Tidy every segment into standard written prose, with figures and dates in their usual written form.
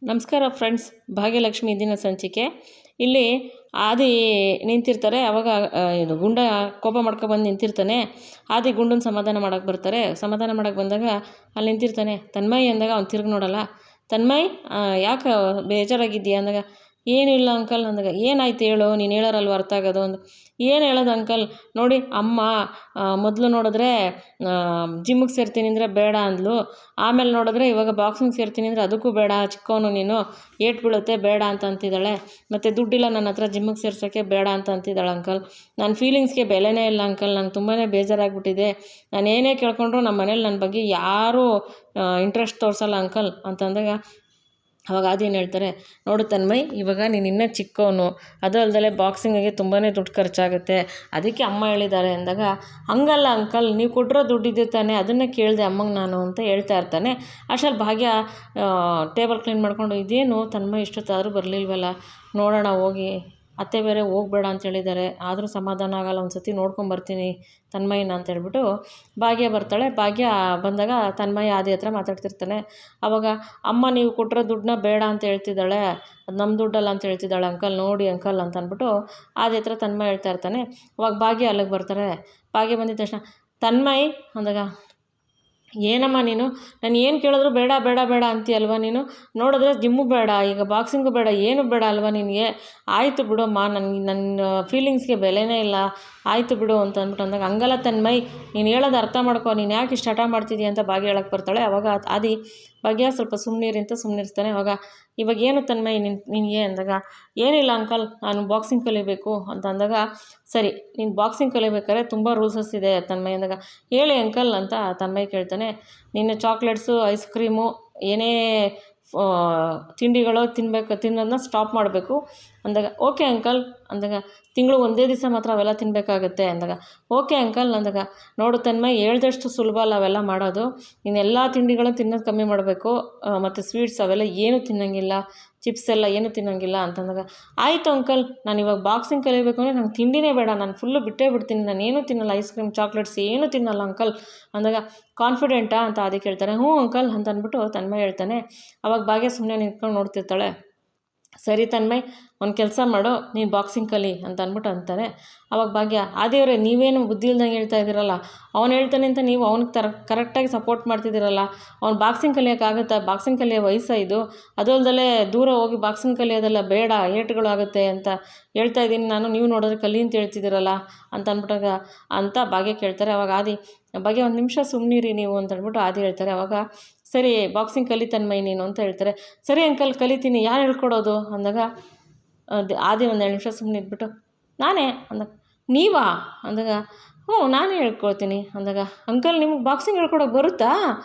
ನಮಸ್ಕಾರ ಫ್ರೆಂಡ್ಸ್, ಭಾಗ್ಯಲಕ್ಷ್ಮಿ ದಿನ ಸಂಚಿಕೆ. ಇಲ್ಲಿ ಆದಿ ನಿಂತಿರ್ತಾರೆ. ಅವಾಗ ಇದು ಗುಂಡ ಕೋಪ ಮಾಡ್ಕೊಬಂದು ನಿಂತಿರ್ತಾನೆ. ಆದಿ ಗುಂಡನ ಸಮಾಧಾನ ಮಾಡೋಕ್ಕೆ ಬರ್ತಾರೆ. ಸಮಾಧಾನ ಮಾಡೋಕ್ಕೆ ಬಂದಾಗ ಅಲ್ಲಿ ನಿಂತಿರ್ತಾನೆ. ತನ್ಮಯ್ ಅಂದಾಗ ಅವ್ನು ತಿರುಗಿ ನೋಡಲ್ಲ. ತನ್ಮಯ್, ಯಾಕೆ ಬೇಜಾರಾಗಿದ್ದೀಯಾ ಅಂದಾಗ, ಏನೂ ಇಲ್ಲ ಅಂಕಲ್ ಅಂದಾಗ, ಏನಾಯ್ತು ಹೇಳು, ನೀನು ಹೇಳೋರಲ್ವ ಅರ್ಥ ಆಗೋದು ಅಂದು. ಏನು ಹೇಳೋದು ಅಂಕಲ್, ನೋಡಿ ಅಮ್ಮ ಮೊದಲು ನೋಡಿದ್ರೆ ಜಿಮ್ಮಿಗೆ ಸೇರ್ತೀನಿ ಅಂದರೆ ಬೇಡ ಅಂದ್ಲು. ಆಮೇಲೆ ನೋಡಿದ್ರೆ ಇವಾಗ ಬಾಕ್ಸಿಂಗ್ ಸೇರ್ತೀನಿ ಅಂದರೆ ಅದಕ್ಕೂ ಬೇಡ, ಚಿಕ್ಕವನು ನೀನು, ಏಟು ಬೀಳುತ್ತೆ ಬೇಡ ಅಂತ ಅಂತಿದ್ದಾಳೆ. ಮತ್ತು ದುಡ್ಡಿಲ್ಲ ನನ್ನ ಹತ್ರ ಜಿಮ್ಮಿಗೆ ಸೇರ್ಸೋಕ್ಕೆ, ಬೇಡ ಅಂತ ಅಂತಿದ್ದಾಳೆ ಅಂಕಲ್. ನನ್ನ ಫೀಲಿಂಗ್ಸ್ಗೆ ಬೆಲೆನೇ ಇಲ್ಲ ಅಂಕಲ್. ನಂಗೆ ತುಂಬಾ ಬೇಜಾರಾಗ್ಬಿಟ್ಟಿದೆ. ನಾನು ಏನೇ ಕೇಳ್ಕೊಂಡ್ರು ನಮ್ಮ ಮನೇಲಿ ನನ್ನ ಬಗ್ಗೆ ಯಾರೂ ಇಂಟ್ರೆಸ್ಟ್ ತೋರಿಸಲ್ಲ ಅಂಕಲ್ ಅಂತಂದಾಗ, ಅವಾಗ ಅದೇನು ಹೇಳ್ತಾರೆ, ನೋಡು ತನ್ಮಯ್, ಇವಾಗ ನೀನು ಇನ್ನೂ ಚಿಕ್ಕವನು, ಅದು ಅಲ್ಲದೆ ಬಾಕ್ಸಿಂಗಿಗೆ ತುಂಬಾ ದುಡ್ಡು ಖರ್ಚಾಗುತ್ತೆ, ಅದಕ್ಕೆ ಅಮ್ಮ ಹೇಳಿದ್ದಾರೆ ಅಂದಾಗ, ಹಂಗಲ್ಲ ಅಂಕಲ್, ನೀವು ಕೊಟ್ಟಿರೋ ದುಡ್ಡಿದೆ ತಾನೆ, ಅದನ್ನೇ ಕೇಳಿದೆ ಅಮ್ಮಂಗೆ ನಾನು ಅಂತ ಹೇಳ್ತಾ ಇರ್ತಾನೆ. ಅಷ್ಟರಲ್ಲಿ ಭಾಗ್ಯ ಟೇಬಲ್ ಕ್ಲೀನ್ ಮಾಡ್ಕೊಂಡು, ಇದೇನು ತನ್ಮಯ್ ಇಷ್ಟೊತ್ತಾದರೂ ಬರಲಿಲ್ವಲ್ಲ, ನೋಡೋಣ ಹೋಗಿ, ಅತ್ತೆ ಬೇರೆ ಹೋಗಬೇಡ ಅಂತ ಹೇಳಿದ್ದಾರೆ, ಆದರೂ ಸಮಾಧಾನ ಆಗಲ್ಲ, ಒಂದು ಸತಿ ನೋಡ್ಕೊಂಬರ್ತೀನಿ ತನ್ಮಯ್ಯನ ಅಂತ ಹೇಳ್ಬಿಟ್ಟು ಭಾಗ್ಯ ಬರ್ತಾಳೆ. ಭಾಗ್ಯ ಬಂದಾಗ ತನ್ಮಯ್ಯ ಆದಿ ಹತ್ರ ಮಾತಾಡ್ತಿರ್ತಾನೆ. ಆವಾಗ, ಅಮ್ಮ ನೀವು ಕೊಟ್ಟಿರೋ ದುಡ್ಡನ್ನ ಬೇಡ ಅಂತ ಹೇಳ್ತಿದ್ದಾಳೆ, ಅದು ನಮ್ಮ ದುಡ್ಡಲ್ಲ ಅಂತ ಹೇಳ್ತಿದ್ದಾಳೆ ಅಂಕಲ್, ನೋಡಿ ಅಂಕಲ್ ಅಂತ ಅಂದ್ಬಿಟ್ಟು ಆದಿ ಹತ್ರ ತನ್ಮಯ್ಯ ಹೇಳ್ತಾ ಇರ್ತಾನೆ. ಅವಾಗ ಭಾಗ್ಯ ಅಲ್ಲಿಗೆ ಬರ್ತಾರೆ. ಭಾಗ್ಯ ಬಂದಿದ್ದ ತಕ್ಷಣ, ತನ್ಮಯ್ ಅಂದಾಗ, ಏನಮ್ಮ ನೀನು, ನಾನು ಏನು ಕೇಳಿದ್ರು ಬೇಡ ಬೇಡ ಬೇಡ ಅಂತೀಯಲ್ವ ನೀನು, ನೋಡಿದ್ರೆ ಜಿಮ್ಮು ಬೇಡ, ಈಗ ಬಾಕ್ಸಿಂಗು ಬೇಡ, ಏನು ಬೇಡ ಅಲ್ವ ನಿನಗೆ, ಆಯಿತು ಬಿಡಮ್ಮ, ನನ್ನ ಫೀಲಿಂಗ್ಸ್ಗೆ ಬೆಲೆನೇ ಇಲ್ಲ, ಆಯಿತು ಬಿಡು ಅಂತ ಅಂದ್ಬಿಟ್ಟು ಅಂದಾಗ, ಹಂಗಲ್ಲ ತನ್ಮಯ್, ನೀನು ಹೇಳೋದು ಅರ್ಥ ಮಾಡ್ಕೊ, ನೀನು ಯಾಕೆ ಇಷ್ಟು ಹಠ ಮಾಡ್ತಿದ್ದೀಯ ಅಂತ ಭಾಗ್ಯ ಹೇಳಕ್ಕೆ ಬರ್ತಾಳೆ. ಅವಾಗ ಆದಿ ಭಾಗ್ಯ ಸ್ವಲ್ಪ ಸುಮ್ಮನಿರಿ ಅಂತ ಸುಮ್ಮನಿರ್ತಾನೆ. ಅವಾಗ, ಇವಾಗ ಏನು ತನ್ಮಯ್ ನಿನಗೆ ಅಂದಾಗ, ಏನಿಲ್ಲ ಅಂಕಲ್, ನಾನು ಬಾಕ್ಸಿಂಗ್ ಕಲಿಬೇಕು ಅಂತ ಅಂದಾಗ, ಸರಿ ನೀನು ಬಾಕ್ಸಿಂಗ್ ಕಲಿಬೇಕಾದ್ರೆ ತುಂಬ ರೂಲ್ಸಸ್ ಇದೆ ತನ್ಮಯ್ ಅಂದಾಗ, ಹೇಳಿ ಅಂಕಲ್ ಅಂತ ತನ್ಮಯ್ ಕೇಳ್ತಾನೆ. ನಿನ್ನ ಚಾಕ್ಲೇಟ್ಸು, ಐಸ್ ಕ್ರೀಮು, ಏನೇ ತಿಂಡಿಗಳು ತಿನ್ನೋದನ್ನ ಸ್ಟಾಪ್ ಮಾಡಬೇಕು ಅಂದಾಗ, ಓಕೆ ಅಂಕಲ್ ಅಂದಾಗ, ತಿಂಗಳು ಒಂದೇ ದಿವಸ ಮಾತ್ರ ಅವೆಲ್ಲ ತಿನ್ನಬೇಕಾಗತ್ತೆ ಅಂದಾಗ, ಓಕೆ ಅಂಕಲ್ ಅಂದಾಗ, ನೋಡು ತನ್ಮಯ್, ಹೇಳ್ದಷ್ಟು ಸುಲಭ ಅಲ್ಲ ಅವೆಲ್ಲ ಮಾಡೋದು, ನೀನು ಎಲ್ಲ ತಿಂಡಿಗಳನ್ನು ತಿನ್ನೋದು ಕಮ್ಮಿ ಮಾಡಬೇಕು, ಮತ್ತು ಸ್ವೀಟ್ಸ್ ಅವೆಲ್ಲ ಏನೂ ತಿನ್ನೋಂಗಿಲ್ಲ, ಚಿಪ್ಸ್ ಎಲ್ಲ ಏನೂ ತಿನ್ನೋಂಗಿಲ್ಲ ಅಂತಂದಾಗ, ಆಯಿತು ಅಂಕಲ್, ನಾನು ಇವಾಗ ಬಾಕ್ಸಿಂಗ್ ಕಲಿಬೇಕು ಅಂದರೆ ನಂಗೆ ತಿಂಡಿನೇ ಬೇಡ, ನಾನು ಫುಲ್ಲು ಬಿಟ್ಟೇ ಬಿಡ್ತೀನಿ, ನಾನು ಏನೂ ತಿನ್ನಲ್ಲ, ಐಸ್ ಕ್ರೀಮ್ ಚಾಕ್ಲೇಟ್ಸ್ ಏನೂ ತಿನ್ನಲ್ಲ ಅಂಕಲ್ ಅಂದಾಗ, ಕಾನ್ಫಿಡೆಂಟಾ ಅಂತ ಅದಕ್ಕೆ ಹೇಳ್ತಾನೆ. ಹ್ಞೂ ಅಂಕಲ್ ಅಂತ ಅಂದ್ಬಿಟ್ಟು ತನ್ಮಯ್ ಹೇಳ್ತಾನೆ. ಅವಾಗ ಭಾಗ್ಯ ಸುಮ್ಮನೆ ನಿಂತ್ಕೊಂಡು ನೋಡ್ತಿರ್ತಾಳೆ. ಸರಿ ತನ್ಮಯ್, ಒಂದು ಕೆಲಸ ಮಾಡು, ನೀನು ಬಾಕ್ಸಿಂಗ್ ಕಲಿ ಅಂತ ಅಂದ್ಬಿಟ್ಟು ಅಂತಾನೆ. ಅವಾಗ ಭಾಗ್ಯ, ಆದಿಯವರೇ ನೀವೇನು ಬುದ್ಧಿ ಇಲ್ದಂಗೆ ಹೇಳ್ತಾ ಇದ್ದೀರಲ್ಲ, ಅವ್ನು ಹೇಳ್ತಾನೆ ಅಂತ ನೀವು ಅವ್ನಿಗೆ ಕರೆಕ್ಟಾಗಿ ಸಪೋರ್ಟ್ ಮಾಡ್ತಿದ್ದೀರಲ್ಲ, ಅವ್ನು ಬಾಕ್ಸಿಂಗ್ ಕಲಿಯೋಕ್ಕಾಗುತ್ತಾ, ಬಾಕ್ಸಿಂಗ್ ಕಲಿಯೋ ವಯಸ್ಸಾಯಿದು, ಅದು ಅಲ್ಲದೆ ದೂರ ಹೋಗಿ ಬಾಕ್ಸಿಂಗ್ ಕಲಿಯೋದೆಲ್ಲ ಬೇಡ, ಏಟುಗಳಾಗುತ್ತೆ ಅಂತ ಹೇಳ್ತಾ ಇದ್ದೀನಿ ನಾನು, ನೀವು ನೋಡಿದ್ರೆ ಕಲಿ ಅಂತ ಹೇಳ್ತಿದ್ದೀರಲ್ಲ ಅಂತ ಅಂದ್ಬಿಟ್ಟಾಗ ಅಂತ ಭಾಗ್ಯ ಕೇಳ್ತಾರೆ. ಅವಾಗ ಆದಿ, ಭಾಗ್ಯ ಒಂದು ನಿಮಿಷ ಸುಮ್ಮನಿರಿ ನೀವು ಅಂತ ಅಂದ್ಬಿಟ್ಟು ಆದಿ ಹೇಳ್ತಾರೆ. ಅವಾಗ, ಸರಿ ಬಾಕ್ಸಿಂಗ್ ಕಲಿ ತನ್ಮಯ್ ನೀನು ಅಂತ ಹೇಳ್ತಾರೆ. ಸರಿ ಅಂಕಲ್ ಕಲಿತೀನಿ, ಯಾರು ಹೇಳ್ಕೊಡೋದು ಅಂದಾಗ, ಆದಿ ಒಂದು 2 ನಿಮಿಷ ಸುಮ್ಮನೆ ಇದ್ಬಿಟ್ಟು, ನಾನೇ ಅಂದಾಗ, ನೀವಾ ಅಂದಾಗ, ಹ್ಞೂ ನಾನೇ ಹೇಳ್ಕೊಡ್ತೀನಿ ಅಂದಾಗ, ಅಂಕಲ್ ನಿಮಗೆ ಬಾಕ್ಸಿಂಗ್ ಹೇಳ್ಕೊಡೋಕೆ ಬರುತ್ತಾ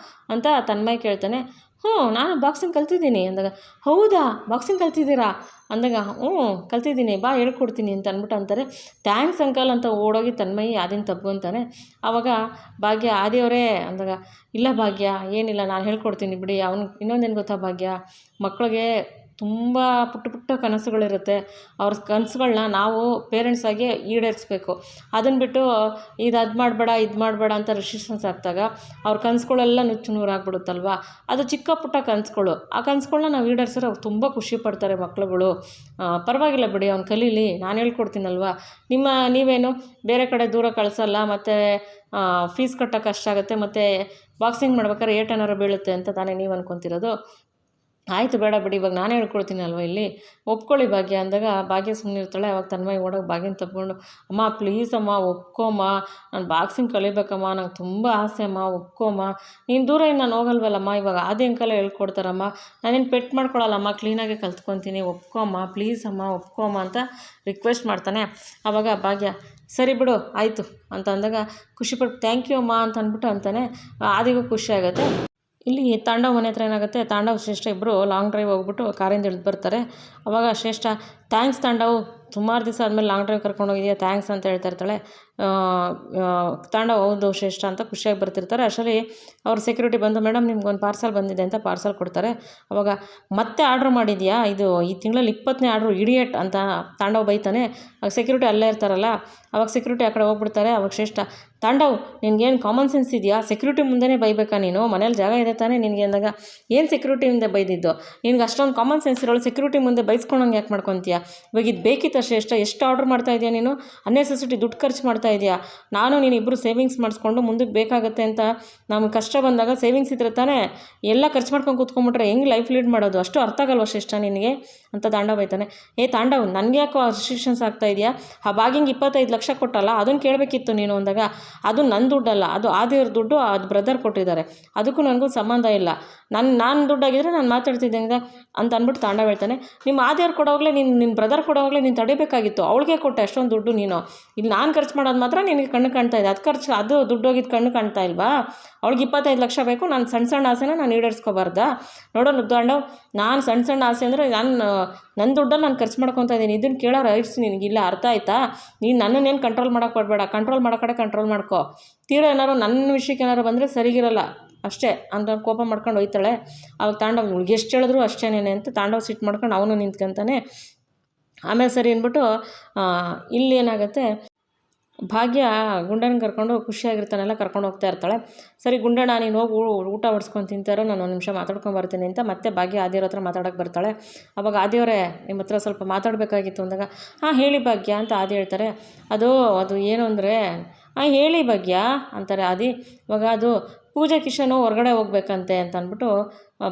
ಅಂತ ತನ್ಮಯ್ ಕೇಳ್ತಾನೆ. ಹ್ಞೂ ನಾನು ಬಾಕ್ಸಿಂಗ್ ಕಲ್ತಿದ್ದೀನಿ ಅಂದಾಗ, ಹೌದಾ ಬಾಕ್ಸಿಂಗ್ ಕಲ್ತಿದ್ದೀರಾ ಅಂದಾಗ, ಹ್ಞೂ ಕಲ್ತಿದ್ದೀನಿ, ಬಾ ಹೇಳ್ಕೊಡ್ತೀನಿ ಅಂತ ಅಂದ್ಬಿಟ್ಟು ಅಂತಾರೆ. ಥ್ಯಾಂಕ್ಸ್ ಅಂಕಲ್ ಅಂತ ಓಡೋಗಿ ತನ್ಮಯ್ ಆದಿನ ತಬ್ಕೊತಾನೆ. ಆವಾಗ ಭಾಗ್ಯ, ಆದಿಯವರೇ ಅಂದಾಗ, ಇಲ್ಲ ಭಾಗ್ಯ ಏನಿಲ್ಲ, ನಾನು ಹೇಳ್ಕೊಡ್ತೀನಿ ಬಿಡಿ. ಅವ್ನಿಗೆ ಇನ್ನೊಂದೇನು ಗೊತ್ತಾ ಭಾಗ್ಯ, ಮಕ್ಕಳಿಗೆ ತುಂಬ ಪುಟ್ಟ ಪುಟ್ಟ ಕನಸುಗಳಿರುತ್ತೆ, ಅವ್ರ ಕನಸುಗಳನ್ನ ನಾವು ಪೇರೆಂಟ್ಸಾಗಿ ಈಡೇರಿಸ್ಬೇಕು. ಅದನ್ನು ಬಿಟ್ಟು ಅದು ಮಾಡಬೇಡ ಅಂತ ರೆಸ್ಟ್ರಿಕ್ಷನ್ಸ್ ಹಾಕಿದಾಗ ಅವ್ರ ಕನಸುಗಳೆಲ್ಲ ನುಚ್ಚು ನೂರಾಗ್ಬಿಡುತ್ತಲ್ವ. ಅದು ಚಿಕ್ಕ ಪುಟ್ಟ ಕನಸುಗಳು, ಆ ಕನಸುಗಳನ್ನ ನಾವು ಈಡೇರಿಸಿದ್ರೆ ಅವ್ರು ತುಂಬ ಖುಷಿ ಪಡ್ತಾರೆ ಮಕ್ಳುಗಳು. ಪರವಾಗಿಲ್ಲ ಬಿಡಿ, ಅವ್ನು ಕಲೀಲಿ, ನಾನು ಹೇಳ್ಕೊಡ್ತೀನಲ್ವ. ನೀವೇನು ಬೇರೆ ಕಡೆ ದೂರ ಕಳಿಸಲ್ಲ, ಮತ್ತು ಫೀಸ್ ಕಟ್ಟೋಕೆ ಕಷ್ಟ ಮತ್ತು ಬಾಕ್ಸಿಂಗ್ ಮಾಡ್ಬೇಕಾದ್ರೆ ಏಟೇನಾರು ಬೀಳುತ್ತೆ ಅಂತ ತಾನೇ ನೀವು ಅಂದ್ಕೊತಿರೋದು. ಆಯಿತು ಬೇಡ ಬಿಡಿ, ಇವಾಗ ನಾನೇ ಹೇಳ್ಕೊಡ್ತೀನಿ ಅಲ್ವ, ಇಲ್ಲಿ ಒಪ್ಕೊಳ್ಳಿ ಭಾಗ್ಯ ಅಂದಾಗ ಭಾಗ್ಯ ಸುಮ್ಮನೆ ಇರ್ತಾಳೆ. ಅವಾಗ ತನ್ಮಯ್ ಓಡೋಗಿ ಭಾಗ್ಯನ ತಗೊಂಡು, ಅಮ್ಮ ಪ್ಲೀಸ್ ಅಮ್ಮ ಒಪ್ಕೊಮ್ಮ, ನಾನು ಬಾಕ್ಸಿಂಗ್ ಕಲಿಬೇಕಮ್ಮ, ನಂಗೆ ತುಂಬ ಆಸೆ ಅಮ್ಮ, ಒಪ್ಕೊಮ್ಮ, ನೀನು ದೂರ ಇನ್ನು ನಾನು ಹೋಗಲ್ವಲ್ಲಮ್ಮ, ಇವಾಗ ಆದಿ ಅಂಕಲ್ ಹೇಳ್ಕೊಡ್ತಾರಮ್ಮ, ನಾನೇನು ಪೆಟ್ ಮಾಡ್ಕೊಳಲ್ಲಮ್ಮ, ಕ್ಲೀನಾಗೆ ಕಲ್ತ್ಕೊತೀನಿ, ಒಪ್ಕೊಮ್ಮ ಪ್ಲೀಸ್ ಅಮ್ಮ ಒಪ್ಕೊಮ್ಮ ಅಂತ ರಿಕ್ವೆಸ್ಟ್ ಮಾಡ್ತಾನೆ. ಆವಾಗ ಭಾಗ್ಯ, ಸರಿ ಬಿಡು ಆಯಿತು ಅಂತ ಅಂದಾಗ ಖುಷಿಪಟ್ಟು ಥ್ಯಾಂಕ್ ಯು ಅಮ್ಮ ಅಂತ ಅಂದ್ಬಿಟ್ಟು ಅಂತಾನೆ. ಆದಿಗೂ ಖುಷಿ ಆಗುತ್ತೆ. ಇಲ್ಲಿ ತಾಂಡವ್ ಮನೆ ಹತ್ರ ಏನಾಗುತ್ತೆ, ತಾಂಡವ್ ಶ್ರೇಷ್ಠ ಇಬ್ಬರು ಲಾಂಗ್ ಡ್ರೈವ್ ಹೋಗ್ಬಿಟ್ಟು ಕಾರಿಂದ ಇಳಿದು ಬರ್ತಾರೆ. ಅವಾಗ ಶ್ರೇಷ್ಠ, ಥ್ಯಾಂಕ್ಸ್ ತಾಂಡವ್, ಸುಮಾರು ದಿವಸ ಆದಮೇಲೆ ಲಾಂಗ್ ಡ್ರೈವ್ ಕರ್ಕೊಂಡು ಹೋಗಿದೆಯಾ, ಥ್ಯಾಂಕ್ಸ್ ಅಂತ ಹೇಳ್ತಾ ಇರ್ತಾಳೆ. ತಾಂಡವ ಹೌದು ಶ್ರೇಷ್ಠ ಅಂತ ಖುಷಿಯಾಗಿ ಬರ್ತಿರ್ತಾರೆ. ಅಷ್ಟರಲ್ಲಿ ಅವ್ರ ಸೆಕ್ಯೂರಿಟಿ ಬಂದು ಮೇಡಮ್ ನಿಮ್ಗೊಂದು ಪಾರ್ಸಲ್ ಬಂದಿದೆ ಅಂತ ಪಾರ್ಸಲ್ ಕೊಡ್ತಾರೆ. ಅವಾಗ ಮತ್ತೆ ಆರ್ಡ್ರ್ ಮಾಡಿದ್ಯಾ, ಇದು ಈ ತಿಂಗಳಲ್ಲಿ 20ನೇ ಆರ್ಡ್ರು ಇಡಿಯಟ್ ಅಂತ ತಾಂಡವ್ ಬೈತಾನೆ. ಆಗ ಸೆಕ್ಯೂರಿಟಿ ಅಲ್ಲೇ ಇರ್ತಾರಲ್ಲ, ಅವಾಗ ಸೆಕ್ಯೂರಿಟಿ ಆ ಕಡೆ ಹೋಗ್ಬಿಡ್ತಾರೆ. ಅವಾಗ ಶ್ರೇಷ್ಠ, ತಾಂಡವ್ ನಿನ್ಗೇನು ಕಾಮನ್ ಸೆನ್ಸ್ ಇದೆಯಾ, ಸೆಕ್ಯೂರಿಟಿ ಮುಂದೆನೇ ಬೈಬೇಕಾ ನೀನು, ಮನೇಲಿ ಜಾಗ ಇದೆ ತಾನೇ ನಿನಗೆ ಅಂದಾಗ, ಏನು ಸೆಕ್ಯೂರಿಟಿ ಮುಂದೆ ಬೈದಿದ್ದು, ನಿನ್ಗೆ ಅಷ್ಟೊಂದು ಕಾಮನ್ ಸೆನ್ಸ್ ಇರೋಳು ಸೆಕ್ಯೂರಿಟಿ ಮುಂದೆ ಬೈಸ್ಕೊಂಡಂಗೆ ಯಾಕೆ ಮಾಡ್ಕೊತೀಯ, ಇವಾಗ ಇದು ಬೇಕಿತ್ತ ಶ್ರೇಷ್ಠ, ಎಷ್ಟು ಆರ್ಡ್ರ್ ಮಾಡ್ತಾ ಇದೆಯಾ ನೀನು, ಅನ್ನೆಸೆಸಿಟಿ ದುಡ್ಡು ಖರ್ಚು ಮಾಡ್ತಾ ಇದೆಯಾ, ನಾನು ನೀನು ಇಬ್ಬರು ಸೇವಿಂಗ್ಸ್ ಮಾಡಿಸ್ಕೊಂಡು ಮುಂದಕ್ಕೆ ಬೇಕಾಗುತ್ತೆ ಅಂತ ನಮ್ಗೆ ಕಷ್ಟ ಬಂದಾಗ ಸೇವಿಂಗ್ಸ್ ಇದ್ರೆ ತಾನೇ, ಎಲ್ಲ ಖರ್ಚು ಮಾಡ್ಕೊಂಡು ಕೂತ್ಕೊಂಡ್ಬಿಟ್ರೆ ಹೆಂಗೆ ಲೈಫ್ ಲೀಡ್ ಮಾಡೋದು, ಅಷ್ಟು ಅರ್ಥ ಆಗಲ್ವ ಶ್ರೇಷ್ಠ ನಿನಗೆ ಅಂತ ತಾಂಡವ್ ಬೈತಾನೆ. ತಾಂಡವ್ ನನಗೆ ಯಾಕೋ ರಿಸ್ಟ್ರಿಕ್ಷನ್ಸ್ ಆಗ್ತಾ ಇದೆಯಾ, ಆ ಬಾಗಿಂಗ್ 25 ಲಕ್ಷ ಕೊಟ್ಟಲ್ಲ ಅದನ್ನು ಕೇಳಬೇಕಿತ್ತು ನೀನು ಅಂದಾಗ, ಅದು ನನ್ನ ದುಡ್ಡಲ್ಲ, ಅದು ಆದಿಯವ್ರ ದುಡ್ಡು, ಅದು ಬ್ರದರ್ ಕೊಟ್ಟಿದ್ದಾರೆ, ಅದಕ್ಕೂ ನನಗೂ ಸಂಬಂಧ ಇಲ್ಲ, ನಾನು ದುಡ್ಡಾಗಿದ್ದರೆ ನಾನು ಮಾತಾಡ್ತಿದ್ದೆ ಅಂತ ಅಂದ್ಬಿಟ್ಟು ತಾಂಡವ್ ಹೇಳ್ತಾನೆ. ನಿಮ್ಮ ಆದಿಯವ್ರು ಕೊಡೋವಾಗಲೇ ನಿನ್ನ ಬ್ರದರ್ ಕೊಡೋವಾಗಲೇ ನೀನು ತಡಿಬೇಕಾಗಿತ್ತು, ಅವಳಿಗೆ ಕೊಟ್ಟೆ ಅಷ್ಟೊಂದು ದುಡ್ಡು ನೀನು, ಇಲ್ಲಿ ನಾನು ಖರ್ಚು ಮಾಡೋದು ಮಾತ್ರ ನಿನಗೆ ಕಣ್ಣು ಕಾಣ್ತಾ ಇದೆ, ಅದು ದುಡ್ಡು ಹೋಗಿದ್ದು ಕಣ್ಣು ಕಾಣ್ತಾ ಇಲ್ವಾ, ಅವಳಿಗೆ 25 ಲಕ್ಷ ಬೇಕು, ನಾನು ಸಣ್ಣ ಆಸೆನ ನಾನು ಈಡೇರಿಸ್ಕೋಬಾರ್ದಾ, ನೋಡೋಣ ತಾಂಡವ್, ನಾನು ಸಣ್ಣ ಆಸೆ ಅಂದರೆ ನನ್ನ ದುಡ್ಡಲ್ಲಿ ನಾನು ಖರ್ಚು ಮಾಡ್ಕೊತಾ ಇದ್ದೀನಿ, ಇದನ್ನು ಕೇಳೋ ರೈಟ್ಸ್ ನಿನಗಿಲ್ಲ, ಅರ್ಥ ಆಯ್ತಾ, ನೀನು ನನ್ನನ್ನೇನು ಕಂಟ್ರೋಲ್ ಮಾಡೋಕ್ಕೆ ಬರಬೇಡ, ಕಂಟ್ರೋಲ್ ಮಾಡೋ ಕಡೆ ಕಂಟ್ರೋಲ್ ಮಾಡ್ಕೊ, ತೀರಾ ಏನಾರು ನನ್ನ ವಿಷಯಕ್ಕೆ ಏನಾರು ಬಂದರೆ ಸರಿಗಿರಲ್ಲ ಅಷ್ಟೇ ಅಂತ ಕೋಪ ಮಾಡ್ಕೊಂಡು ಹೋಯ್ತಾಳೆ. ಅವಾಗ ತಾಂಡವ್ ಎಷ್ಟು ಹೇಳಿದ್ರು ಅಷ್ಟೇನೇನೆ ಅಂತ ತಾಂಡವ್ ಸಿಟ್ಟು ಮಾಡ್ಕೊಂಡು ಅವನು ನಿಂತ್ಕೊಂತಾನೆ. ಆಮೇಲೆ ಸರಿ ಅಂದ್ಬಿಟ್ಟು ಇಲ್ಲಿ ಏನಾಗುತ್ತೆ, ಭಾಗ್ಯ ಗುಂಡನ ಕರ್ಕೊಂಡು ಖುಷಿಯಾಗಿರ್ತಾನೆಲ್ಲ ಕರ್ಕೊಂಡು ಹೋಗ್ತಾ ಇರ್ತಾಳೆ. ಸರಿ ಗುಂಡಣ್ಣ ನೀನು ಹೋಗಿ ಊಟ ಹೊಡ್ಸ್ಕೊಂಡು ತಿಂತಾರೋ, ನಾನು ಒಂದು ನಿಮಿಷ ಮಾತಾಡ್ಕೊಂಡು ಅಂತ ಮತ್ತೆ ಭಾಗ್ಯ ಆದಿಯವ್ರ ಹತ್ರ ಮಾತಾಡೋಕ್ಕೆ ಬರ್ತಾಳೆ. ಅವಾಗ ಆದಿಯವರೇ ನಿಮ್ಮ ಹತ್ರ ಸ್ವಲ್ಪ ಮಾತಾಡಬೇಕಾಗಿತ್ತು ಅಂದಾಗ, ಹಾಂ ಹೇಳಿ ಭಾಗ್ಯ ಅಂತ ಆದಿ ಹೇಳ್ತಾರೆ. ಅದು ಏನು ಅಂದರೆ, ಹೇಳಿ ಭಾಗ್ಯ ಅಂತಾರೆ ಆದಿ. ಇವಾಗ ಅದು ಪೂಜಾ ಕಿಶನು ಹೊರಗಡೆ ಹೋಗ್ಬೇಕಂತೆ ಅಂತ ಅಂದ್ಬಿಟ್ಟು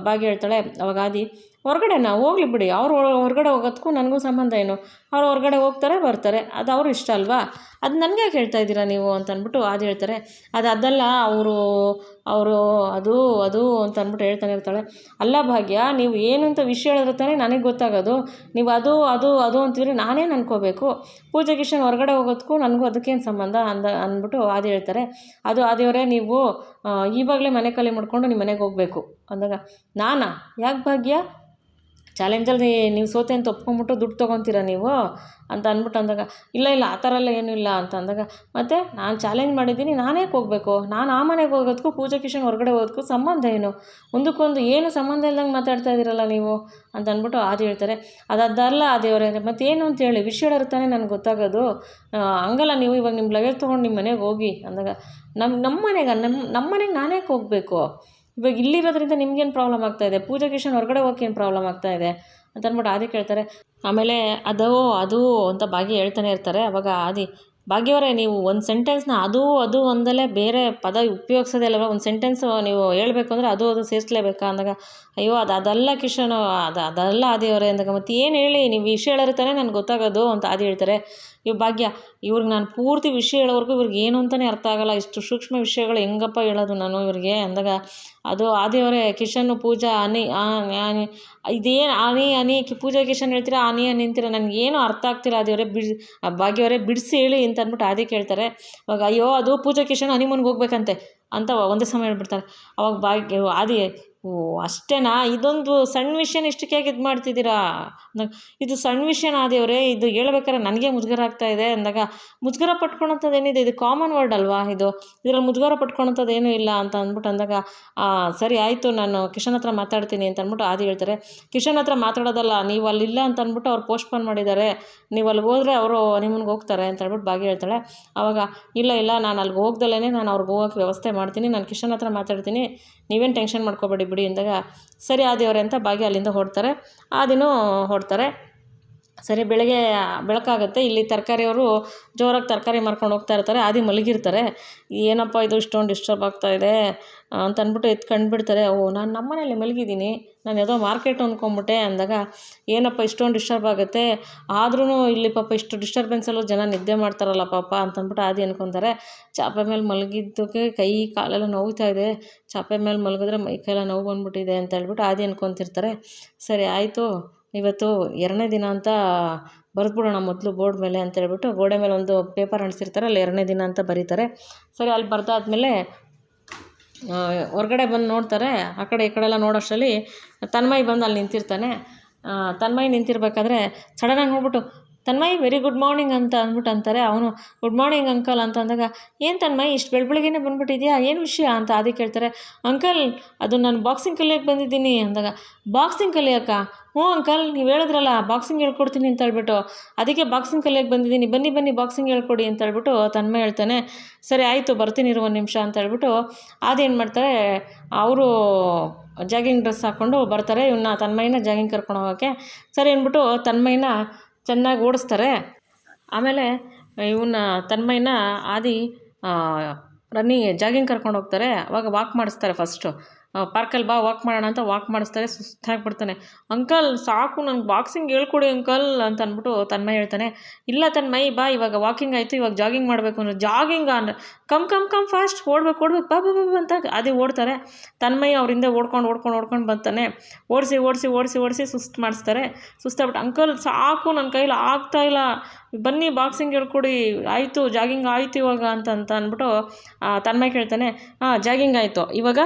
ಭಾಗ್ಯ ಹೇಳ್ತಾಳೆ. ಅವಾಗ ಆದಿ, ಹೊರಗಡೆನಾ, ಹೋಗ್ಲಿ ಬಿಡಿ, ಅವ್ರು ಹೊರಗಡೆ ಹೋಗೋದಕ್ಕೂ ನನಗೂ ಸಂಬಂಧ ಏನು, ಅವ್ರು ಹೊರಗಡೆ ಹೋಗ್ತಾರೆ ಬರ್ತಾರೆ, ಅದು ಅವ್ರು ಇಷ್ಟ ಅಲ್ವಾ, ಅದು ನನಗೆ ಯಾಕೆ ಹೇಳ್ತಾ ಇದ್ದೀರಾ ನೀವು ಅಂತ ಅಂದ್ಬಿಟ್ಟು ಆದಿ ಹೇಳ್ತಾರೆ. ಅದಲ್ಲ ಅವರು ಅದು ಅಂತ ಅಂದ್ಬಿಟ್ಟು ಹೇಳ್ತಾನೆ ಇರ್ತಾಳೆ. ಅಲ್ಲ ಭಾಗ್ಯ, ನೀವು ಏನು ಅಂತ ವಿಷಯ ಹೇಳಿದ್ರೆ ತಾನೇ ನನಗೆ ಗೊತ್ತಾಗೋದು, ನೀವು ಅದು ಅಂತಿದ್ರೆ ನಾನೇನು ಅನ್ಕೋಬೇಕು, ಪೂಜೆ ಕಿಶನ್ ಹೊರಗಡೆ ಹೋಗೋದಕ್ಕೂ ನನಗೂ ಅದಕ್ಕೇನು ಸಂಬಂಧ ಅಂದ್ಬಿಟ್ಟು ಆದಿ ಹೇಳ್ತಾರೆ. ಅದು ಆದಿಯವರೇ, ನೀವು ಇವಾಗಲೇ ಮನೆ ಖಾಲಿ ಮಾಡ್ಕೊಂಡು ನಿಮ್ಮ ಮನೆಗೆ ಹೋಗಬೇಕು ಅಂದಾಗ, ನಾನಾ ಯಾಕೆ ಭಾಗ್ಯ, ಚಾಲೆಂಜಲ್ಲಿ ನೀವು ಸೋತೆ ಅಂತ ಒಪ್ಕೊಂಬಿಟ್ಟು ದುಡ್ಡು ತೊಗೊತೀರಾ ನೀವು ಅಂತ ಅಂದಾಗ, ಇಲ್ಲ ಆ ಥರ ಎಲ್ಲ ಏನೂ ಇಲ್ಲ ಅಂತ ಅಂದಾಗ, ಮತ್ತು ನಾನು ಚಾಲೆಂಜ್ ಮಾಡಿದ್ದೀನಿ, ನಾನೇ ಹೋಗಬೇಕು, ನಾನು ಆ ಮನೆಗೆ ಹೋಗೋದಕ್ಕೂ ಪೂಜಾ ಕಿಶನ್ ಹೊರಗಡೆ ಹೋಗೋದಕ್ಕೂ ಸಂಬಂಧ ಏನು, ಒಂದಕ್ಕೊಂದು ಏನು ಸಂಬಂಧ ಇಲ್ದಂಗೆ ಮಾತಾಡ್ತಾ ಇದ್ದೀರಲ್ಲ ನೀವು ಅಂತ ಅಂದ್ಬಿಟ್ಟು ಆದಿ ಹೇಳ್ತಾರೆ. ಅದಲ್ಲ ಆದಿಯವರೇ, ಮತ್ತೇನು ಅಂತೇಳಿ ವಿಷಯ ಇರ್ತಾನೆ ನನಗೆ ಗೊತ್ತಾಗೋದು, ಹಂಗಲ್ಲ, ನೀವು ಇವಾಗ ನಿಮ್ಮ ಲಗೇಜ್ ತೊಗೊಂಡು ನಿಮ್ಮ ಮನೆಗೆ ಹೋಗಿ ಅಂದಾಗ, ನಮ್ಮ ಮನೆಗೆ ನಾನೇ ಹೋಗಬೇಕು, ಇವಾಗ ಇಲ್ಲಿರೋದ್ರಿಂದ ನಿಮ್ಗೇನು ಪ್ರಾಬ್ಲಮ್ ಆಗ್ತಾಯಿದೆ, ಪೂಜಾ ಕಿಶನ್ ಹೊರಗಡೆ ಹೋಗೋಕೆ ಏನು ಪ್ರಾಬ್ಲಮ್ ಆಗ್ತಾಯಿದೆ ಅಂತ ಅಂದ್ಬಿಟ್ಟು ಆದಿ ಕೇಳ್ತಾರೆ. ಆಮೇಲೆ ಅದು ಅಂತ ಭಾಗ್ಯ ಹೇಳ್ತಾನೆ ಇರ್ತಾರೆ. ಅವಾಗ ಆದಿ, ಭಾಗ್ಯವರೇ ನೀವು ಒಂದು ಸೆಂಟೆನ್ಸ್ನ ಅದು ಒಂದಲ್ಲೇ ಬೇರೆ ಪದ ಉಪಯೋಗಿಸೋದೇ ಅಲ್ಲವ, ಒಂದು ಸೆಂಟೆನ್ಸ್ ನೀವು ಹೇಳಬೇಕು ಅಂದರೆ ಅದು ಸೇರಿಸಲೇಬೇಕಾ ಅಂದಾಗ, ಅಯ್ಯೋ ಅದಲ್ಲ ಕಿಶನ್, ಅದಲ್ಲ ಆದಿಯವರೇ ಅಂದಾಗ, ಮತ್ತು ಏನು ಹೇಳಿ, ನೀವು ವಿಷಯ ಹೇಳಿರ್ತಾನೆ ನನಗೆ ಗೊತ್ತಾಗೋದು ಅಂತ ಆದಿ ಹೇಳ್ತಾರೆ. ಭಾಗ್ಯ, ಇವ್ರಿಗೆ ನಾನು ಪೂರ್ತಿ ವಿಷಯ ಹೇಳೋವರೆಗೂ ಇವ್ರಿಗೆ ಏನು ಅಂತಲೇ ಅರ್ಥ ಆಗೋಲ್ಲ, ಇಷ್ಟು ಸೂಕ್ಷ್ಮ ವಿಷಯಗಳು ಹೆಂಗಪ್ಪ ಹೇಳೋದು ನಾನು ಇವ್ರಿಗೆ ಅಂದಾಗ, ಅದು ಆದಿಯವರೇ, ಕಿಶನ್ನು ಪೂಜಾ ಇದೇನು ಆನಿ ಪೂಜಾ ಕಿಶನ್ ಹೇಳ್ತೀರಾ, ಆನಿ ಅಂತೀರ, ನನಗೇನು ಅರ್ಥ ಆಗ್ತಿಲ್ಲ ಆದಿಯವರೇ, ಭಾಗ್ಯವರೇ ಬಿಡಿಸಿ ಹೇಳಿ ಅಂತ ಅಂದ್ಬಿಟ್ಟು ಆದಿ ಕೇಳ್ತಾರೆ. ಅವಾಗ ಅಯ್ಯೋ ಅದು ಪೂಜಾ ಕಿಶನ್ ಹನಿಮೂನ್ಗೆ ಹೋಗ್ಬೇಕಂತೆ ಅಂತ ಒಂದೇ ಸಮಯ ಹೇಳ್ಬಿಡ್ತಾರೆ. ಅವಾಗ ಭಾಗ್ಯ ಆದಿ, ಓ ಅಷ್ಟೇನಾ, ಇದೊಂದು ಸಣ್ಣ ವಿಷಯನ ಇಷ್ಟಕ್ಕೆ ಯಾಕೆ ಇದು ಮಾಡ್ತಿದ್ದೀರಾ, ಇದು ಸಣ್ಣ ವಿಷಯನ ಆದಿಯವರೇ, ಇದು ಹೇಳ್ಬೇಕಾದ್ರೆ ನನಗೆ ಮುಜುಗರ ಆಗ್ತಾಯಿದೆ ಅಂದಾಗ, ಮುಜುಗರ ಪಟ್ಕೊಳೋಂಥದ್ದು ಏನಿದೆ, ಇದು ಕಾಮನ್ ವರ್ಡ್ ಅಲ್ವಾ, ಇದರಲ್ಲಿ ಮುಜುಗರ ಪಟ್ಕೊಳೋಂಥದ್ದು ಏನೂ ಇಲ್ಲ ಅಂತ ಅಂದ್ಬಿಟ್ಟು ಅಂದಾಗ, ಸರಿ ಆಯಿತು ನಾನು ಕಿಶನ್ ಹತ್ರ ಮಾತಾಡ್ತೀನಿ ಅಂತ ಅಂದ್ಬಿಟ್ಟು ಆದಿ ಹೇಳ್ತಾರೆ. ಕಿಶನ್ ಹತ್ರ ಮಾತಾಡೋದಲ್ಲ, ನೀವು ಅಲ್ಲಿಲ್ಲ ಅಂತ ಅಂದ್ಬಿಟ್ಟು ಅವ್ರು ಪೋಸ್ಟ್ಪೋನ್ ಮಾಡಿದ್ದಾರೆ, ನೀವು ಅಲ್ಲಿಗೆ ಹೋದರೆ ಅವರು ನಿಮ್ಮನ್ಗೆ ಹೋಗ್ತಾರೆ ಅಂತ ಹೇಳ್ಬಿಟ್ಟು ಭಾಗ್ಯ ಹೇಳ್ತಾಳೆ. ಆವಾಗ ಇಲ್ಲ ನಾನು ಅಲ್ಲಿಗೆ ಹೋಗ್ದಲೇ ನಾನು ಅವ್ರಿಗೆ ಹೋಗೋಕ್ಕೆ ವ್ಯವಸ್ಥೆ ಮಾಡ್ತೀನಿ, ನಾನು ಕಿಶನ್ ಹತ್ರ ಮಾತಾಡ್ತೀನಿ, ನೀವೇನು ಟೆನ್ಷನ್ ಮಾಡ್ಕೋಬೇಡಿ ಬಿಡಿ ಅಂದಾಗ, ಸರಿ ಆದಿಯವರೇ ಅಂತ ಭಾಗ್ಯ ಅಲ್ಲಿಂದ ಹೊರಡ್ತಾರೆ. ಹೊರಡ್ತಾರೆ. ಸರಿ ಬೆಳಕಾಗುತ್ತೆ. ಇಲ್ಲಿ ತರಕಾರಿಯವರು ಜೋರಾಗಿ ತರಕಾರಿ ಮಾರ್ಕೊಂಡು ಹೋಗ್ತಾ ಇರ್ತಾರೆ. ಆದಿ ಮಲಗಿರ್ತಾರೆ. ಏನಪ್ಪ ಇದು ಇಷ್ಟೊಂದು ಡಿಸ್ಟರ್ಬ್ ಆಗ್ತಾಯಿದೆ ಅಂತ ಅಂದ್ಬಿಟ್ಟು ಕಂಡುಬಿಡ್ತಾರೆ. ನಾನು ನಮ್ಮನೇಲಿ ಮಲಗಿದ್ದೀನಿ, ನಾನು ಯಾವುದೋ ಮಾರ್ಕೆಟ್ ಅಂದ್ಕೊಂಬಿಟ್ಟೆ ಅಂದಾಗ, ಏನಪ್ಪ ಇಷ್ಟೊಂದು ಡಿಸ್ಟರ್ಬ್ ಆಗುತ್ತೆ, ಆದ್ರೂ ಇಲ್ಲಿ ಪಾಪ ಇಷ್ಟು ಡಿಸ್ಟರ್ಬೆನ್ಸಲ್ಲೂ ಜನ ನಿದ್ದೆ ಮಾಡ್ತಾರಲ್ಲ ಪಾಪ ಅಂತಂದ್ಬಿಟ್ಟು ಆದಿ ಅಂದ್ಕೊತಾರೆ. ಚಾಪೆ ಮೇಲೆ ಮಲಗಿದ್ದಕ್ಕೆ ಕೈ ಕಾಲೆಲ್ಲ ನೋವ್ತಾ ಇದೆ, ಚಾಪೆ ಮೇಲೆ ಮಲಗಿದ್ರೆ ಮೈ ಕೈಯೆಲ್ಲ ನೋವು ಬಂದ್ಬಿಟ್ಟಿದೆ ಅಂತ ಹೇಳ್ಬಿಟ್ಟು ಆದಿ ಅಂದ್ಕೊತಿರ್ತಾರೆ. ಸರಿ ಆಯಿತು, ಇವತ್ತು 2ನೇ ದಿನ ಅಂತ ಬರೆದ್ಬಿಡೋಣ ಮೊದಲು ಬೋರ್ಡ್ ಮೇಲೆ ಅಂತ ಹೇಳ್ಬಿಟ್ಟು ಗೋಡೆ ಮೇಲೆ ಒಂದು ಪೇಪರ್ ಅಂಟಿಸಿರ್ತಾರೆ, ಅಲ್ಲಿ 2ನೇ ದಿನ ಅಂತ ಬರೀತಾರೆ. ಸರಿ ಅಲ್ಲಿ ಬರ್ದಾದ್ಮೇಲೆ ಹೊರಗಡೆ ಬಂದು ನೋಡ್ತಾರೆ. ಆ ಕಡೆ ಈ ಕಡೆ ಎಲ್ಲ ನೋಡೋಷ್ಟರಲ್ಲಿ ತನ್ಮಯ್ ಬಂದು ಅಲ್ಲಿ ನಿಂತಿರ್ತಾನೆ. ತನ್ಮಯ್ ನಿಂತಿರ್ಬೇಕಾದ್ರೆ ಸಡನ್ನಾಗಿ ನೋಡ್ಬಿಟ್ಟು, ತನ್ಮಯ್ ವೆರಿ ಗುಡ್ ಮಾರ್ನಿಂಗ್ ಅಂತ ಅಂದ್ಬಿಟ್ಟು ಅಂತಾರೆ. ಅವನು ಗುಡ್ ಮಾರ್ನಿಂಗ್ ಅಂಕಲ್ ಅಂತ ಅಂದಾಗ, ಏನು ತನ್ಮಯ್ ಇಷ್ಟು ಬೆಳಬೆಳಗ್ಗೆನೇ ಬಂದುಬಿಟ್ಟಿದ್ಯಾ, ಏನು ವಿಷಯ ಅಂತ ಆದಿ ಕೇಳ್ತಾರೆ. ಅಂಕಲ್ ಅದು ನಾನು ಬಾಕ್ಸಿಂಗ್ ಕಲಿಯೋಕ್ಕೆ ಬಂದಿದ್ದೀನಿ ಅಂದಾಗ, ಬಾಕ್ಸಿಂಗ್ ಕಲಿಯೋಕ್ಕ? ಹ್ಞೂ ಅಂಕಲ್, ನೀವು ಹೇಳಿದ್ರಲ್ಲ ಬಾಕ್ಸಿಂಗ್ ಹೇಳ್ಕೊಡ್ತೀನಿ ಅಂತ ಹೇಳ್ಬಿಟ್ಟು, ಅದಕ್ಕೆ ಬಾಕ್ಸಿಂಗ್ ಕಲಿಯೋಕ್ಕೆ ಬಂದಿದ್ದೀನಿ, ಬನ್ನಿ ಬನ್ನಿ ಬಾಕ್ಸಿಂಗ್ ಹೇಳ್ಕೊಡಿ ಅಂತ ಹೇಳ್ಬಿಟ್ಟು ತನ್ಮಯ್ ಹೇಳ್ತಾನೆ. ಸರಿ ಆಯಿತು ಬರ್ತೀನಿ ಇರು ಒಂದು ನಿಮಿಷ ಅಂತ ಹೇಳ್ಬಿಟ್ಟು ಅದೇನು ಮಾಡ್ತಾರೆ, ಅವರು ಜಾಗಿಂಗ್ ಡ್ರೆಸ್ ಹಾಕ್ಕೊಂಡು ಬರ್ತಾರೆ. ಇವನ್ನ ತನ್ಮಯ್ಯನ ಜಾಗಿಂಗ್ ಕರ್ಕೊಂಡು ಹೋಗೋಕ್ಕೆ ಸರಿ ಅಂದ್ಬಿಟ್ಟು ತನ್ಮಯ್ಯನ ಚೆನ್ನಾಗಿ ಓಡಿಸ್ತಾರೆ. ಆಮೇಲೆ ಇವನ್ನ ತನ್ಮಯ್ಯನ ಆದಿ ಜಾಗಿಂಗ್ ಕರ್ಕೊಂಡು ಹೋಗ್ತಾರೆ. ಅವಾಗ ವಾಕ್ ಮಾಡಿಸ್ತಾರೆ ಫಸ್ಟು. ಪಾರ್ಕಲ್ಲಿ ಬಾ ವಾಕ್ ಮಾಡೋಣ ಅಂತ ವಾಕ್ ಮಾಡಿಸ್ತಾರೆ. ಸುಸ್ತಾಗ್ಬಿಡ್ತಾನೆ. ಅಂಕಲ್ ಸಾಕು, ನನಗೆ ಬಾಕ್ಸಿಂಗ್ ಹೇಳ್ಕೊಡಿ ಅಂಕಲ್ ಅಂತ ಅಂದ್ಬಿಟ್ಟು ತನ್ಮಯ್ ಹೇಳ್ತಾನೆ. ಇಲ್ಲ ತನ್ಮಯ್ ಬಾ, ಇವಾಗ ವಾಕಿಂಗ್ ಆಯಿತು, ಇವಾಗ ಜಾಗಿಂಗ್ ಮಾಡಬೇಕು ಅಂದರೆ ಜಾಗಿಂಗ್ ಅಂದರೆ ಕಮ್ ಫಾಸ್ಟ್, ಓಡ್ಬೇಕು ಬಾ ಬಾ ಬಾ ಅಂತ ಅದೇ ಓಡ್ತಾರೆ. ತನ್ಮಯ್ ಅವರಿಂದ ಓಡ್ಕೊಂಡು ಬರ್ತಾನೆ. ಓಡಿಸಿ ಸುಸ್ತು ಮಾಡಿಸ್ತಾರೆ. ಸುಸ್ತಾಗ್ಬಿಟ್ಟು ಅಂಕಲ್ ಸಾಕು, ನನ್ನ ಕೈಲಿ ಆಗ್ತಾಯಿಲ್ಲ, ಬನ್ನಿ ಬಾಕ್ಸಿಂಗ್ ಹೇಳ್ಕೊಡಿ, ಆಯಿತು ಜಾಗಿಂಗ್ ಆಯಿತು ಇವಾಗ ಅಂತ ಅಂದ್ಬಿಟ್ಟು ತನ್ಮಯ್ ಕೇಳ್ತಾನೆ. ಜಾಗಿಂಗ್ ಆಯಿತು, ಇವಾಗ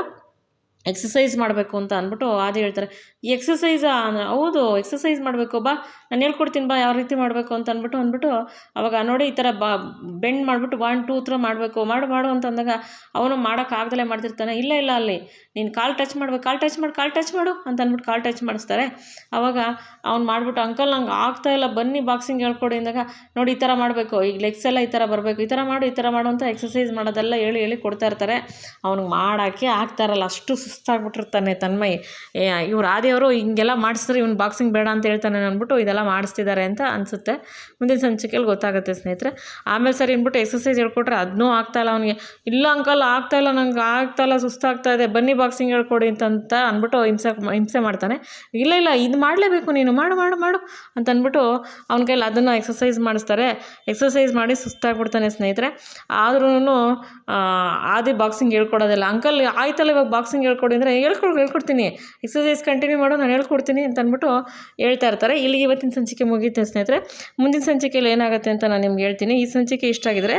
ಎಕ್ಸಸೈಸ್ ಮಾಡಬೇಕು ಅಂತ ಅಂದ್ಬಿಟ್ಟು ಆದಿ ಹೇಳ್ತಾರೆ. ಈ ಎಕ್ಸಸೈಸಾ ಅಂದರೆ ಹೌದು ಎಕ್ಸಸೈಸ್ ಮಾಡಬೇಕು, ಬಾ ನಾನು ಹೇಳ್ಕೊಡ್ತೀನಿ ಬಾ ಯಾವ ರೀತಿ ಮಾಡಬೇಕು ಅಂತ ಅಂದ್ಬಿಟ್ಟು ಅವಾಗ ನೋಡಿ ಈ ಥರ ಬೆಂಡ್ ಮಾಡಿಬಿಟ್ಟು 1 2 3 ಮಾಡಬೇಕು, ಮಾಡು ಅಂತ ಅಂದಾಗ ಅವನು ಮಾಡೋಕ್ಕಾಗ್ದಲೇ ಮಾಡ್ತಿರ್ತಾನೆ. ಇಲ್ಲ ಅಲ್ಲಿ ನೀನು ಕಾಲು ಟಚ್ ಮಾಡಬೇಕು, ಕಾಲು ಟಚ್ ಮಾಡು ಅಂತ ಅಂದ್ಬಿಟ್ಟು ಕಾಲು ಟಚ್ ಮಾಡಿಸ್ತಾರೆ. ಆವಾಗ ಅವ್ನು ಮಾಡಿಬಿಟ್ಟು ಅಂಕಲ್ ನಂಗೆ ಆಗ್ತಾಯಿಲ್ಲ, ಬನ್ನಿ ಬಾಕ್ಸಿಂಗ್ ಹೇಳ್ಕೊಡಿ ಅಂದಾಗ, ನೋಡಿ ಈ ಥರ ಮಾಡಬೇಕು, ಈಗ ಲೆಗ್ಸ್ ಎಲ್ಲ ಈ ಥರ ಬರಬೇಕು, ಈ ಥರ ಮಾಡು ಅಂತ ಎಕ್ಸಸೈಸ್ ಮಾಡೋದೆಲ್ಲ ಹೇಳಿ ಕೊಡ್ತಾ ಇರ್ತಾರೆ. ಅವ್ನಿಗೆ ಮಾಡೋಕ್ಕೆ ಆಗ್ತಾಯಿರಲ್ಲ, ಅಷ್ಟು ಸುಸ್ತಾಗ್ಬಿಟ್ಟಿರ್ತಾನೆ ತನ್ಮಯ್. ಇವ್ರು ಆದಿಯವರು ಹಿಂಗೆಲ್ಲ ಮಾಡಿಸಿದ್ರೆ ಇವ್ನು ಬಾಕ್ಸಿಂಗ್ ಬೇಡ ಅಂತ ಹೇಳ್ತಾನೆ ಅಂದ್ಬಿಟ್ಟು ಇದೆಲ್ಲ ಮಾಡಿಸ್ತಿದ್ದಾರೆ ಅಂತ ಅನಿಸುತ್ತೆ. ಮುಂದಿನ ಸಂಚಿಕೆಯಲ್ಲಿ ಗೊತ್ತಾಗುತ್ತೆ ಸ್ನೇಹಿತರೆ. ಆಮೇಲೆ ಸರಿ ಅಂದ್ಬಿಟ್ಟು ಎಕ್ಸಸೈಸ್ ಹೇಳ್ಕೊಟ್ರೆ ಅದನ್ನೂ ಆಗ್ತಾಯಿಲ್ಲ ಅವನಿಗೆ. ಇಲ್ಲ ಅಂಕಲ್ ಆಗ್ತಾಯಿಲ್ಲ, ನಂಗೆ ಆಗ್ತಾಯಿಲ್ಲ, ಸುಸ್ತಾಗ್ತಾ ಇದೆ, ಬನ್ನಿ ಬಾಕ್ಸಿಂಗ್ ಹೇಳ್ಕೊಡಿ ಅಂತ ಅಂದ್ಬಿಟ್ಟು ಹಿಂಸೆ ಮಾಡ್ತಾನೆ. ಇಲ್ಲ ಇದು ಮಾಡಲೇಬೇಕು ನೀನು, ಮಾಡು ಅಂತ ಅಂದ್ಬಿಟ್ಟು ಅವ್ನ ಕೈಲಿ ಅದನ್ನು ಎಕ್ಸಸೈಸ್ ಮಾಡಿಸ್ತಾರೆ. ಎಕ್ಸಸೈಸ್ ಮಾಡಿ ಸುಸ್ತಾಗ್ಬಿಡ್ತಾನೆ ಸ್ನೇಹಿತರೆ. ಆದ್ರೂ ಆದಿ ಬಾಕ್ಸಿಂಗ್ ಹೇಳ್ಕೊಡೋದಿಲ್ಲ. ಅಂಕಲ್ ಆಯ್ತಲ್ಲ ಇವಾಗ ಬಾಕ್ಸಿಂಗ್ ಹೇಳ್ಕೊಡಿ ಅಂದರೆ ಹೇಳ್ಕೊಡ್ತೀನಿ, ಎಕ್ಸಸೈಸ್ ಕಂಟಿನ್ಯೂ ಮಾಡು, ನಾನು ಹೇಳ್ಕೊಡ್ತೀನಿ ಅಂತ ಅಂದ್ಬಿಟ್ಟು ಹೇಳ್ತಾ ಇರ್ತಾರೆ. ಇಲ್ಲಿಗೆ ಇವತ್ತಿನ ಸಂಚಿಕೆ ಮುಗಿಯುತ್ತೆ ಸ್ನೇಹಿತರೆ. ಮುಂದಿನ ಸಂಚಿಕೆಯಲ್ಲಿ ಏನಾಗುತ್ತೆ ಅಂತ ನಾನು ನಿಮ್ಗೆ ಹೇಳ್ತೀನಿ. ಈ ಸಂಚಿಕೆ ಇಷ್ಟ ಆಗಿದ್ರೆ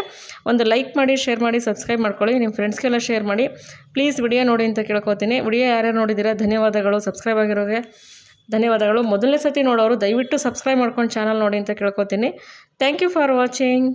ಒಂದು ಲೈಕ್ ಮಾಡಿ, ಶೇರ್ ಮಾಡಿ, ಸಬ್ಸ್ಕ್ರೈಬ್ ಮಾಡ್ಕೊಳ್ಳಿ, ನಿಮ್ಮ ಫ್ರೆಂಡ್ಸ್ಗೆಲ್ಲ ಶೇರ್ ಮಾಡಿ ಪ್ಲೀಸ್. ವಿಡಿಯೋ ನೋಡಿ ಅಂತ ಕೇಳ್ಕೊತೀನಿ. ವಿಡಿಯೋ ಯಾರ್ಯಾರು ನೋಡಿದ್ದೀರಾ ಧನ್ಯವಾದಗಳು, ಸಬ್ಸ್ಕ್ರೈಬ್ ಆಗಿರೋಗೆ ಧನ್ಯವಾದಗಳು. ಮೊದಲನೇ ಸತಿ ನೋಡೋರು ದಯವಿಟ್ಟು ಸಬ್ಸ್ಕ್ರೈಬ್ ಮಾಡ್ಕೊಂಡು ಚಾನಲ್ ನೋಡಿ ಅಂತ ಕೇಳ್ಕೊತೀನಿ. Thank you for watching.